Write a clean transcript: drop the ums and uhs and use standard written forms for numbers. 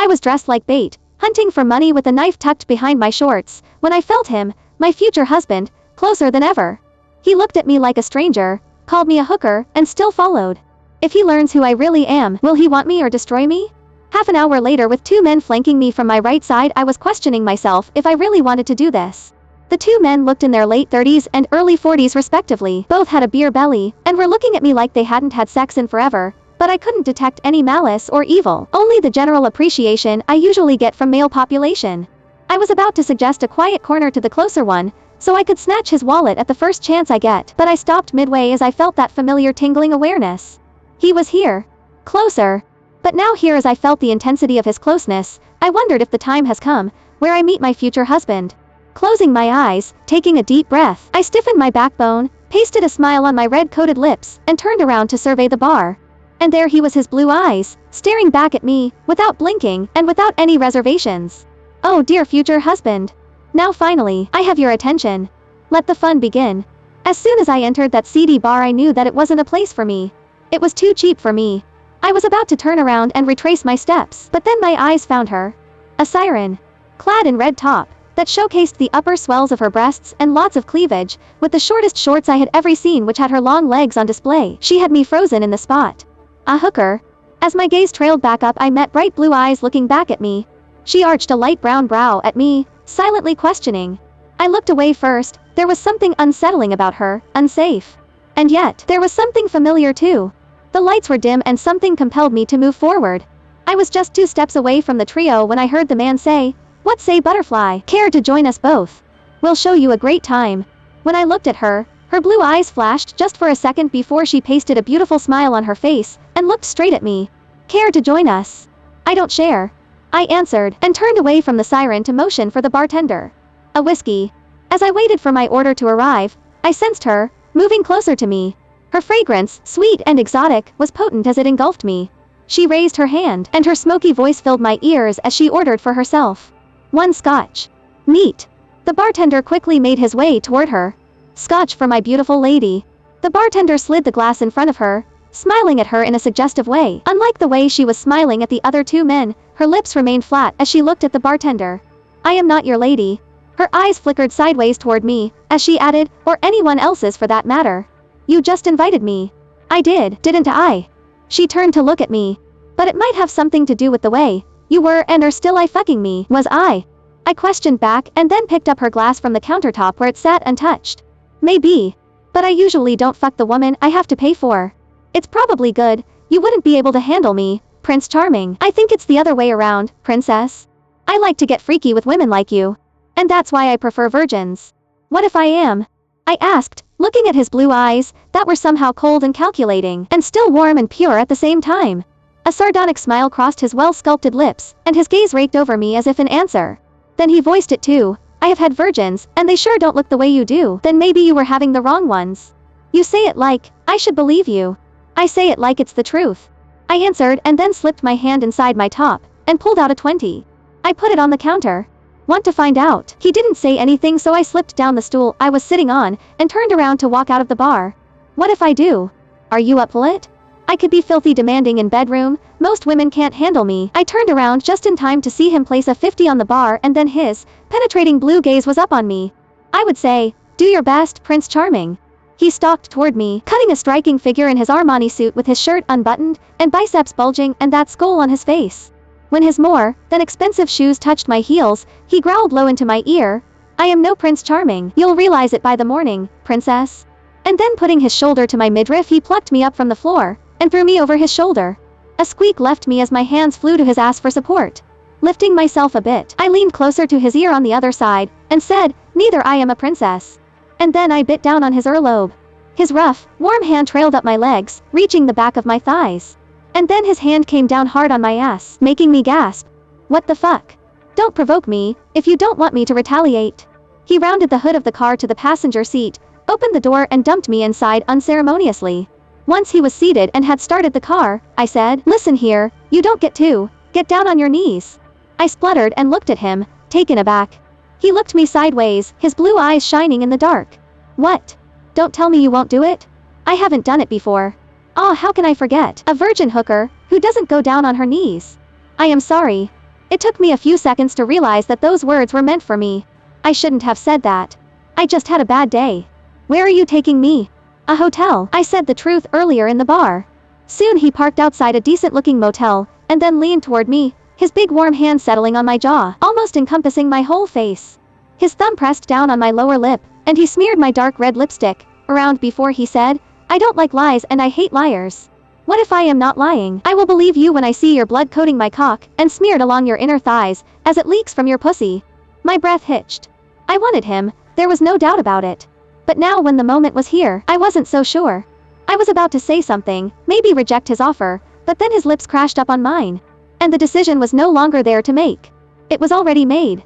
I was dressed like bait, hunting for money with a knife tucked behind my shorts, when I felt him, my future husband, closer than ever. He looked at me like a stranger, called me a hooker, and still followed. If he learns who I really am, will he want me or destroy me? Half an hour later, with 2 men flanking me from my right side, I was questioning myself if I really wanted to do this. The 2 men looked in their late 30s and early 40s respectively. Both had a beer belly, and were looking at me like they hadn't had sex in forever, but I couldn't detect any malice or evil, only the general appreciation I usually get from male population. I was about to suggest a quiet corner to the closer one, so I could snatch his wallet at the first chance I get, but I stopped midway as I felt that familiar tingling awareness. He was here. Closer. But now here, as I felt the intensity of his closeness, I wondered if the time has come, where I meet my future husband. Closing my eyes, taking a deep breath, I stiffened my backbone, pasted a smile on my red-coated lips, and turned around to survey the bar. And there he was, his blue eyes, staring back at me, without blinking, and without any reservations. Oh dear future husband. Now finally, I have your attention. Let the fun begin. As soon as I entered that seedy bar, I knew that it wasn't a place for me. It was too cheap for me. I was about to turn around and retrace my steps, but then my eyes found her. A siren. Clad in red top, that showcased the upper swells of her breasts and lots of cleavage, with the shortest shorts I had ever seen, which had her long legs on display. She had me frozen in the spot. A hooker. As my gaze trailed back up, I met bright blue eyes looking back at me. She arched a light brown brow at me, silently questioning. I looked away first. There was something unsettling about her, unsafe. And yet, there was something familiar too. The lights were dim and something compelled me to move forward. I was just 2 steps away from the trio when I heard the man say, "What say, butterfly? Care to join us both? We'll show you a great time." When I looked at her, her blue eyes flashed just for a second before she pasted a beautiful smile on her face and looked straight at me. "Care to join us?" "I don't share," I answered, and turned away from the siren to motion for the bartender. "A whiskey." As I waited for my order to arrive, I sensed her, moving closer to me. Her fragrance, sweet and exotic, was potent as it engulfed me. She raised her hand, and her smoky voice filled my ears as she ordered for herself. "1 scotch." "Neat." The bartender quickly made his way toward her. "Scotch for my beautiful lady." The bartender slid the glass in front of her, smiling at her in a suggestive way. Unlike the way she was smiling at the other 2 men, her lips remained flat as she looked at the bartender. "I am not your lady." Her eyes flickered sideways toward me, as she added, "or anyone else's for that matter. You just invited me." "I did, didn't I?" She turned to look at me. "But it might have something to do with the way you were and are still fucking me, was I?" I questioned back, and then picked up her glass from the countertop where it sat untouched. "Maybe. But I usually don't fuck the woman I have to pay for. It's probably good you wouldn't be able to handle me, Prince Charming." "I think it's the other way around, princess. I like to get freaky with women like you. And that's why I prefer virgins." "What if I am?" I asked, looking at his blue eyes, that were somehow cold and calculating, and still warm and pure at the same time. A sardonic smile crossed his well-sculpted lips, and his gaze raked over me as if in answer. Then he voiced it too. "I have had virgins, and they sure don't look the way you do." "Then maybe you were having the wrong ones. You say it like I should believe you." "I say it like it's the truth," I answered, and then slipped my hand inside my top, and pulled out a 20. I put it on the counter. "Want to find out?" He didn't say anything, so I slipped down the stool I was sitting on, and turned around to walk out of the bar. "What if I do? Are you up for it?" I could be filthy demanding in bedroom, most women can't handle me. I turned around just in time to see him place a 50 on the bar, and then his penetrating blue gaze was up on me. "I would say, do your best, Prince Charming." He stalked toward me, cutting a striking figure in his Armani suit with his shirt unbuttoned, and biceps bulging, and that skull on his face. When his more than expensive shoes touched my heels, he growled low into my ear, "I am no Prince Charming. You'll realize it by the morning, princess." And then putting his shoulder to my midriff, he plucked me up from the floor, and threw me over his shoulder. A squeak left me as my hands flew to his ass for support. Lifting myself a bit, I leaned closer to his ear on the other side, and said, "Neither I am a princess." And then I bit down on his earlobe. His rough, warm hand trailed up my legs, reaching the back of my thighs. And then his hand came down hard on my ass, making me gasp. "What the fuck? Don't provoke me, if you don't want me to retaliate." He rounded the hood of the car to the passenger seat, opened the door, and dumped me inside unceremoniously. Once he was seated and had started the car, I said, "Listen here, you don't get down on your knees." I spluttered and looked at him, taken aback. He looked me sideways, his blue eyes shining in the dark. "What? Don't tell me you won't do it?" "I haven't done it before." "Ah, how can I forget? A virgin hooker, who doesn't go down on her knees." "I am sorry." It took me a few seconds to realize that those words were meant for me. I shouldn't have said that. I just had a bad day. Where are you taking me? A hotel. I said the truth earlier in the bar. Soon he parked outside a decent-looking motel, and then leaned toward me, his big warm hand settling on my jaw, almost encompassing my whole face. His thumb pressed down on my lower lip, and he smeared my dark red lipstick around before he said, "I don't like lies and I hate liars. What if I am not lying? I will believe you when I see your blood coating my cock and smeared along your inner thighs as it leaks from your pussy." My breath hitched. I wanted him, there was no doubt about it. But now when the moment was here, I wasn't so sure. I was about to say something, maybe reject his offer, but then his lips crashed up on mine. And the decision was no longer there to make. It was already made.